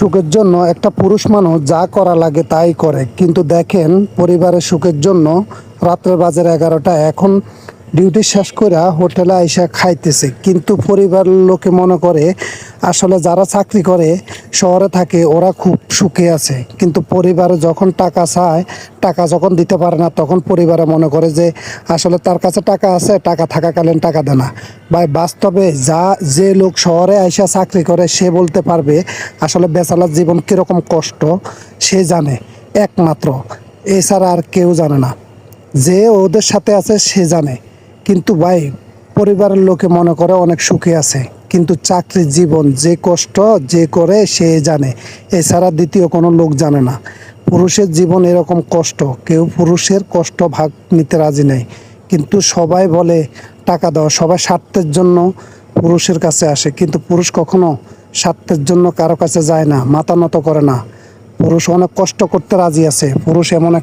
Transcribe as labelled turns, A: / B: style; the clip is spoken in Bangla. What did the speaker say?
A: সুখের জন্য একটা পুরুষ মানুষ যা করা লাগে তাই করে, কিন্তু দেখেন পরিবারের সুখের জন্য রাত্রে বাজে 11টা, এখন ডিউটি শেষ করে হোটেলে আইসা খাইতেছে, কিন্তু পরিবার লোকে মনে করে আসলে যারা চাকরি করে শহরে থাকে ওরা খুব সুখে আছে, কিন্তু পরিবারে যখন টাকা চায়, টাকা যখন দিতে পারে না, তখন পরিবারে মনে করে যে আসলে তার কাছে টাকা আছে, টাকা থাকাকালীন টাকা দেয় না। ভাই বাস্তবে যে লোক শহরে আইসা চাকরি করে সে বলতে পারবে আসলে বেচালার জীবন কীরকম কষ্ট, সে জানে একমাত্র, এছাড়া আর কেউ জানে না। যে ওদের সাথে আছে সে জানে, কিন্তু ভাই পরিবারের লোকে মনে করে অনেক সুখে আছে, কিন্তু চাকরির জীবন যে কষ্ট যে করে সে জানে, এছাড়া দ্বিতীয় কোনো লোক জানে না। পুরুষের জীবন এরকম কষ্ট, কেউ পুরুষের কষ্ট ভাগ নিতে রাজি নেই, কিন্তু সবাই বলে টাকা দাও, সবাই স্বার্থের জন্য পুরুষের কাছে আসে, কিন্তু পুরুষ কখনো স্বার্থের জন্য কারো কাছে যায় না, মাথা নত করে না। পুরুষ অনেক কষ্ট করতে রাজি আছে, পুরুষ এমন